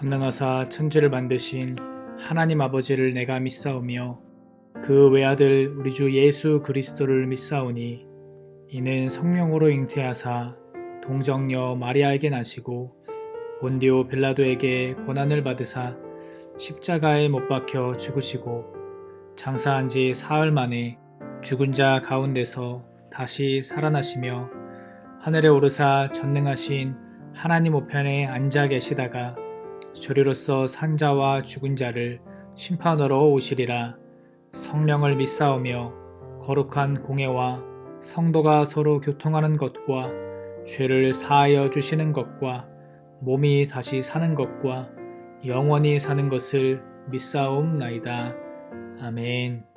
전능하사 천지를 만드신 하나님 아버지를 내가 믿사오며 그 외아들 우리 주 예수 그리스도를 믿사오니 이는 성령으로 잉태하사 동정녀 마리아에게 나시고 본디오 빌라도에게 고난을 받으사 십자가에 못 박혀 죽으시고 장사한 지 사흘 만에 죽은 자 가운데서 다시 살아나시며 하늘에 오르사 전능하신 하나님 우편에 앉아 계시다가 저리로서 산 자와 죽은 자를 심판하러 오시리라. 성령을 믿사오며 거룩한 공회와 성도가 서로 교통하는 것과 죄를 사하여 주시는 것과 몸이 다시 사는 것과 영원히 사는 것을 믿사옵나이다. 아멘.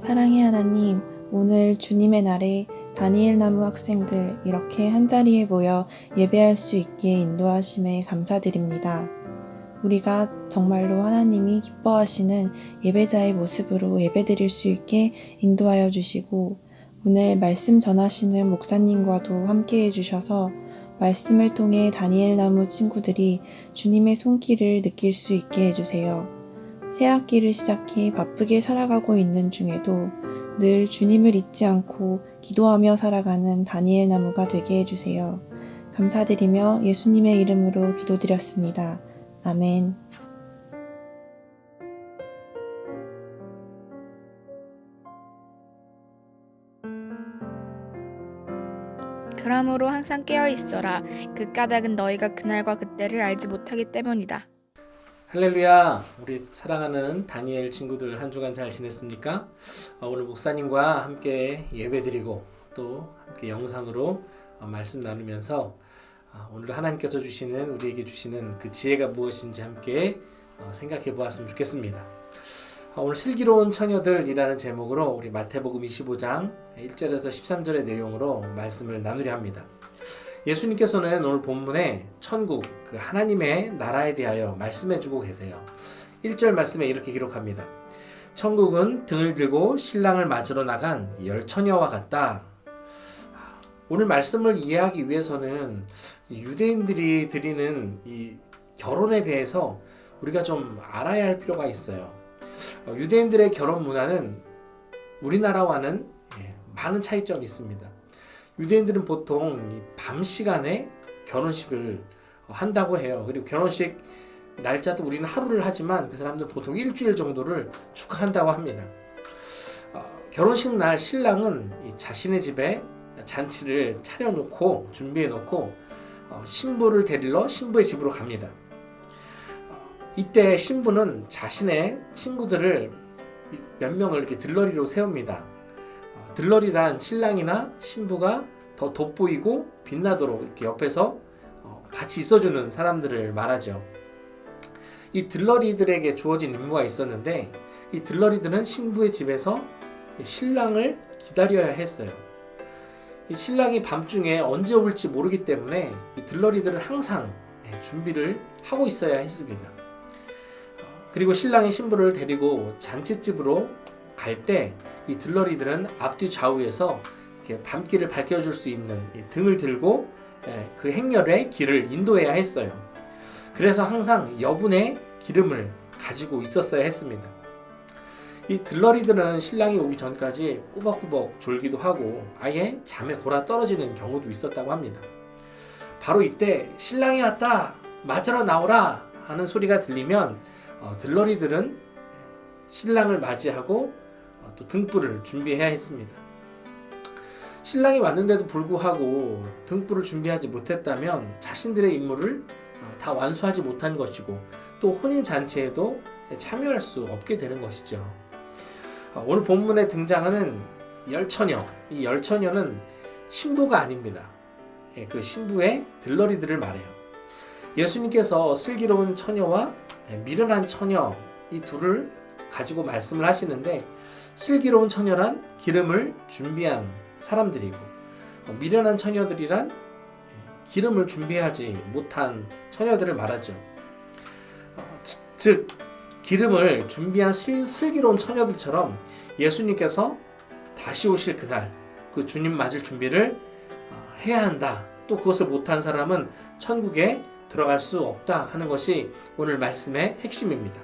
사랑의 하나님, 오늘 주님의 날에 다니엘 나무 학생들 이렇게 한자리에 모여 예배할 수 있게 인도하심에 감사드립니다. 우리가 정말로 하나님이 기뻐하시는 예배자의 모습으로 예배드릴 수 있게 인도하여 주시고, 오늘 말씀 전하시는 목사님과도 함께 해주셔서 말씀을 통해 다니엘 나무 친구들이 주님의 손길을 느낄 수 있게 해주세요. 새 학기를 시작해 바쁘게 살아가고 있는 중에도 늘 주님을 잊지 않고 기도하며 살아가는 다니엘 나무가 되게 해주세요. 감사드리며 예수님의 이름으로 기도드렸습니다. 아멘. 그러므로 항상 깨어 있어라. 그 까닭은 너희가 그날과 그때를 알지 못하기 때문이다. 할렐루야. 우리 사랑하는 다니엘 친구들 한 주간 잘 지냈습니까? 오늘 목사님과 함께 예배드리고 또 함께 영상으로 말씀 나누면서 오늘 하나님께서 주시는 우리에게 주시는 그 지혜가 무엇인지 함께 생각해 보았으면 좋겠습니다. 오늘 슬기로운 처녀들이라는 제목으로 우리 마태복음 25장 1절에서 13절의 내용으로 말씀을 나누려 합니다. 예수님께서는 오늘 본문에 천국, 그 하나님의 나라에 대하여 말씀해주고 계세요. 1절 말씀에 이렇게 기록합니다. 천국은 등을 들고 신랑을 맞으러 나간 열 처녀와 같다. 오늘 말씀을 이해하기 위해서는 유대인들이 드리는 이 결혼에 대해서 우리가 좀 알아야 할 필요가 있어요. 유대인들의 결혼 문화는 우리나라와는 많은 차이점이 있습니다. 유대인들은 보통 밤 시간에 결혼식을 한다고 해요. 그리고 결혼식 날짜도 우리는 하루를 하지만 그 사람들은 보통 일주일 정도를 축하한다고 합니다. 결혼식 날 신랑은 자신의 집에 잔치를 차려놓고 준비해놓고 신부를 데리러 신부의 집으로 갑니다. 이때 신부는 자신의 친구들을 몇 명을 이렇게 들러리로 세웁니다. 들러리란 신랑이나 신부가 더 돋보이고 빛나도록 이렇게 옆에서 같이 있어주는 사람들을 말하죠. 이 들러리들에게 주어진 임무가 있었는데 이 들러리들은 신부의 집에서 신랑을 기다려야 했어요. 이 신랑이 밤중에 언제 올지 모르기 때문에 이 들러리들은 항상 준비를 하고 있어야 했습니다. 그리고 신랑이 신부를 데리고 잔치집으로 갈 때 이 들러리들은 앞뒤 좌우에서 이렇게 밤길을 밝혀줄 수 있는 이 등을 들고 그 행렬의 길을 인도해야 했어요. 그래서 항상 여분의 기름을 가지고 있었어야 했습니다. 이 들러리들은 신랑이 오기 전까지 꾸벅꾸벅 졸기도 하고 아예 잠에 골아 떨어지는 경우도 있었다고 합니다. 바로 이때 신랑이 왔다! 맞으러 나오라! 하는 소리가 들리면 들러리들은 신랑을 맞이하고 또 등불을 준비해야 했습니다. 신랑이 왔는데도 불구하고 등불을 준비하지 못했다면 자신들의 임무를 다 완수하지 못한 것이고 또 혼인잔치에도 참여할 수 없게 되는 것이죠. 오늘 본문에 등장하는 열처녀, 이 열처녀는 신부가 아닙니다. 그 신부의 들러리들을 말해요. 예수님께서 슬기로운 처녀와 미련한 처녀 이 둘을 가지고 말씀을 하시는데 슬기로운 처녀란 기름을 준비한 사람들이고 미련한 처녀들이란 기름을 준비하지 못한 처녀들을 말하죠. 즉 기름을 준비한 슬기로운 처녀들처럼 예수님께서 다시 오실 그날 그 주님 맞을 준비를 해야 한다. 또 그것을 못한 사람은 천국에 들어갈 수 없다 하는 것이 오늘 말씀의 핵심입니다.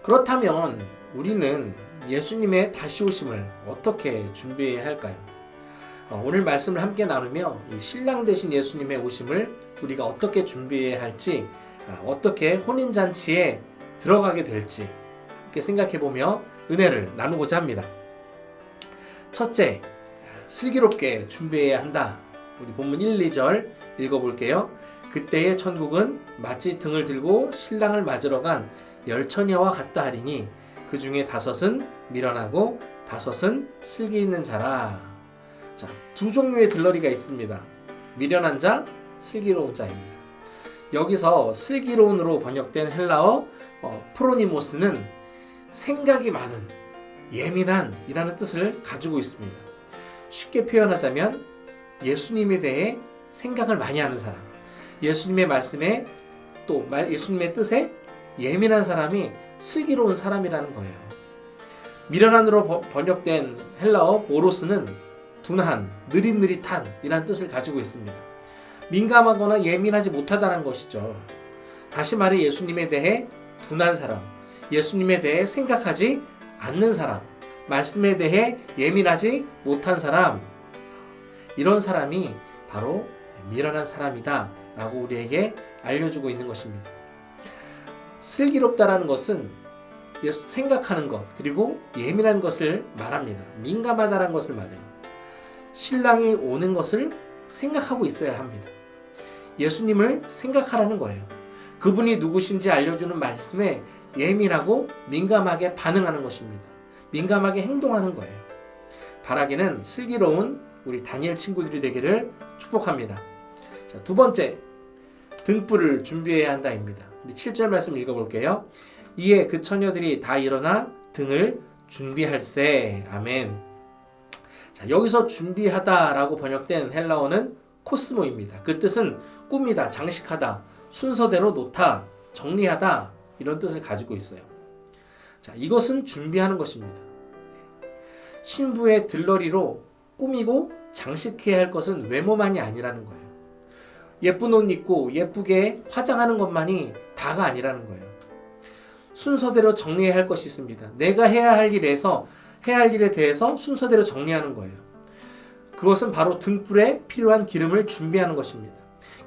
그렇다면 우리는 예수님의 다시 오심을 어떻게 준비해야 할까요? 오늘 말씀을 함께 나누며 이 신랑 되신 예수님의 오심을 우리가 어떻게 준비해야 할지, 어떻게 혼인잔치에 들어가게 될지 함께 생각해보며 은혜를 나누고자 합니다. 첫째, 슬기롭게 준비해야 한다. 우리 본문 1, 2절 읽어볼게요. 그때의 천국은 마치 등을 들고 신랑을 맞으러 간 열처녀와 같다 하리니 그 중에 5은 미련하고 5은 슬기 있는 자라. 자, 두 종류의 들러리가 있습니다. 미련한 자, 슬기로운 자입니다. 여기서 슬기로운으로 번역된 헬라어 프로니모스는 생각이 많은, 예민한 이라는 뜻을 가지고 있습니다. 쉽게 표현하자면 예수님에 대해 생각을 많이 하는 사람, 예수님의 말씀에 또 예수님의 뜻에 예민한 사람이 슬기로운 사람이라는 거예요. 미련한으로 번역된 헬라어 모로스는 둔한, 느릿느릿한 이라는 뜻을 가지고 있습니다. 민감하거나 예민하지 못하다는 것이죠. 다시 말해 예수님에 대해 둔한 사람, 예수님에 대해 생각하지 않는 사람, 말씀에 대해 예민하지 못한 사람, 이런 사람이 바로 미련한 사람이다 라고 우리에게 알려주고 있는 것입니다. 슬기롭다라는 것은 생각하는 것 그리고 예민한 것을 말합니다. 민감하다라는 것을 말해요. 신랑이 오는 것을 생각하고 있어야 합니다. 예수님을 생각하라는 거예요. 그분이 누구신지 알려주는 말씀에 예민하고 민감하게 반응하는 것입니다. 민감하게 행동하는 거예요. 바라기는 슬기로운 우리 다니엘 친구들이 되기를 축복합니다. 자, 두 번째, 등불을 준비해야 한다입니다. 우리 7절 말씀 읽어볼게요. 이에 그 처녀들이 다 일어나 등을 준비할세. 아멘. 자, 여기서 준비하다라고 번역된 헬라어는 코스모입니다. 그 뜻은 꾸미다, 장식하다, 순서대로 놓다, 정리하다 이런 뜻을 가지고 있어요. 자, 이것은 준비하는 것입니다. 신부의 들러리로 꾸미고 장식해야 할 것은 외모만이 아니라는 거예요. 예쁜 옷 입고 예쁘게 화장하는 것만이 다가 아니라는 거예요. 순서대로 정리해야 할 것이 있습니다. 내가 해야 할 일에 대해서 순서대로 정리하는 거예요. 그것은 바로 등불에 필요한 기름을 준비하는 것입니다.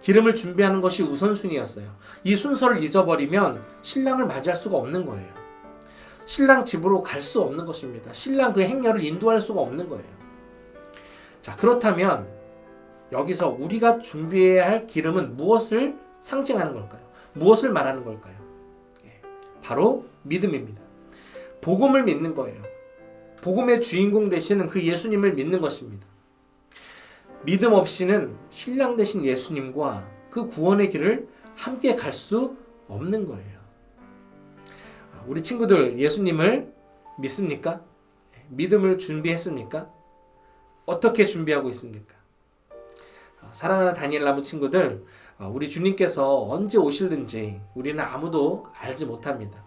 기름을 준비하는 것이 우선순위였어요. 이 순서를 잊어버리면 신랑을 맞이할 수가 없는 거예요. 신랑 집으로 갈 수 없는 것입니다. 신랑 그 행렬을 인도할 수가 없는 거예요. 자, 그렇다면 여기서 우리가 준비해야 할 기름은 무엇을 상징하는 걸까요? 무엇을 말하는 걸까요? 바로 믿음입니다. 복음을 믿는 거예요. 복음의 주인공 되시는 그 예수님을 믿는 것입니다. 믿음 없이는 신랑 되신 예수님과 그 구원의 길을 함께 갈 수 없는 거예요. 우리 친구들 예수님을 믿습니까? 믿음을 준비했습니까? 어떻게 준비하고 있습니까? 사랑하는 다니엘 나무 친구들, 우리 주님께서 언제 오실는지 우리는 아무도 알지 못합니다.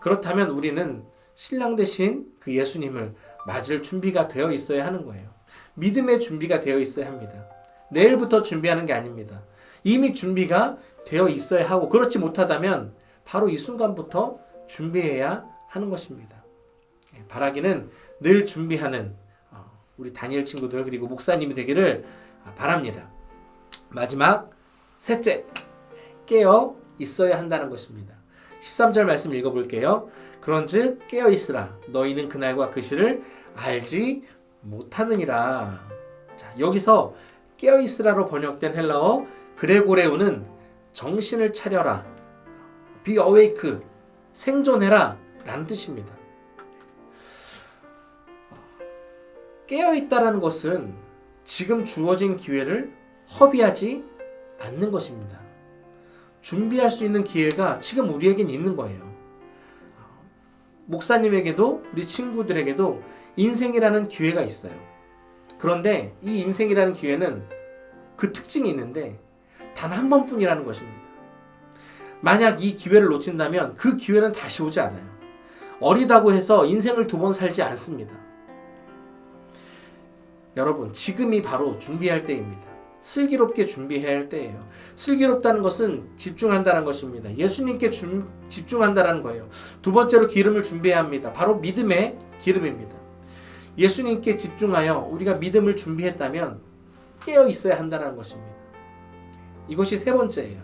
그렇다면 우리는 신랑 되신 그 예수님을 맞을 준비가 되어 있어야 하는 거예요. 믿음의 준비가 되어 있어야 합니다. 내일부터 준비하는 게 아닙니다. 이미 준비가 되어 있어야 하고, 그렇지 못하다면 바로 이 순간부터 준비해야 하는 것입니다. 바라기는 늘 준비하는 우리 다니엘 친구들 그리고 목사님이 되기를 바랍니다. 마지막 셋째, 깨어 있어야 한다는 것입니다. 13절 말씀 읽어볼게요. 그런즉 깨어 있으라. 너희는 그날과 그 시를 알지 못하느니라. 자, 여기서 깨어 있으라로 번역된 헬라어 그레고레우는 정신을 차려라, be awake, 생존해라 라는 뜻입니다. 깨어 있다라는 것은 지금 주어진 기회를 허비하지 않는 것입니다. 준비할 수 있는 기회가 지금 우리에겐 있는 거예요. 목사님에게도 우리 친구들에게도 인생이라는 기회가 있어요. 그런데 이 인생이라는 기회는 그 특징이 있는데 단 한 번뿐이라는 것입니다. 만약 이 기회를 놓친다면 그 기회는 다시 오지 않아요. 어리다고 해서 인생을 두 번 살지 않습니다. 여러분, 지금이 바로 준비할 때입니다. 슬기롭게 준비해야 할 때예요. 슬기롭다는 것은 집중한다는 것입니다. 예수님께 집중한다는 거예요. 두 번째로 기름을 준비해야 합니다. 바로 믿음의 기름입니다. 예수님께 집중하여 우리가 믿음을 준비했다면 깨어 있어야 한다는 것입니다. 이것이 세 번째예요.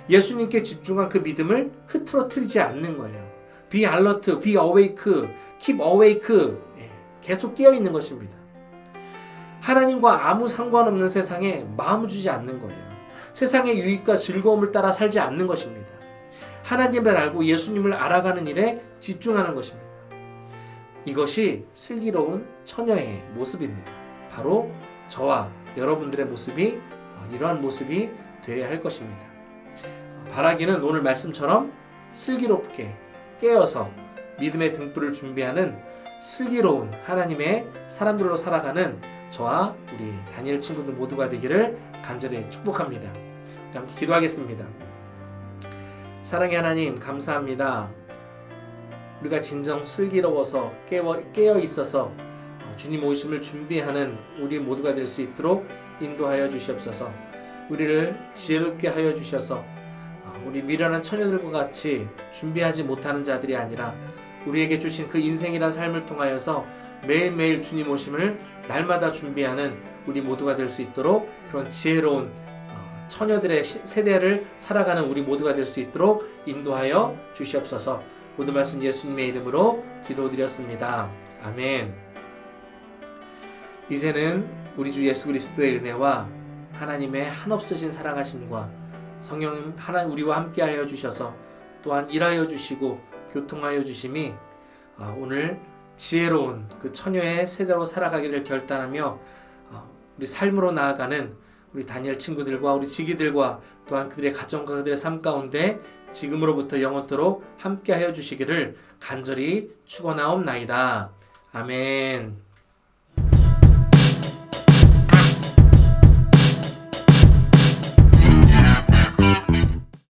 예수님께 집중한 그 믿음을 흐트러뜨리지 않는 거예요. Be alert, be awake, keep awake. 계속 깨어 있는 것입니다. 하나님과 아무 상관없는 세상에 마음을 주지 않는 거예요. 세상의 유익과 즐거움을 따라 살지 않는 것입니다. 하나님을 알고 예수님을 알아가는 일에 집중하는 것입니다. 이것이 슬기로운 처녀의 모습입니다. 바로 저와 여러분들의 모습이 이러한 모습이 되어야 할 것입니다. 바라기는 오늘 말씀처럼 슬기롭게 깨어서 믿음의 등불을 준비하는 슬기로운 하나님의 사람들로 살아가는 저와 우리 다니엘 친구들 모두가 되기를 간절히 축복합니다. 함께 기도하겠습니다. 사랑의 하나님, 감사합니다. 우리가 진정 슬기로워서 깨어 있어서 주님 오심을 준비하는 우리 모두가 될 수 있도록 인도하여 주시옵소서. 우리를 지혜롭게 하여 주셔서 우리 미련한 처녀들과 같이 준비하지 못하는 자들이 아니라 우리에게 주신 그 인생이란 삶을 통하여서 매일매일 주님 오심을 날마다 준비하는 우리 모두가 될 수 있도록, 그런 지혜로운 처녀들의 세대를 살아가는 우리 모두가 될 수 있도록 인도하여 주시옵소서. 모든 말씀 예수님의 이름으로 기도드렸습니다. 아멘. 이제는 우리 주 예수 그리스도의 은혜와 하나님의 한없으신 사랑하심과 성령 하나님 우리와 함께하여 주셔서 또한 일하여 주시고 교통하여 주심이 오늘 지혜로운 그 처녀의 세대로 살아가기를 결단하며 우리 삶으로 나아가는 우리 다니엘 친구들과 우리 지기들과 또한 그들의 가정과 그들의 삶 가운데 지금으로부터 영원토록 함께하여 주시기를 간절히 축원하옵나이다. 아멘.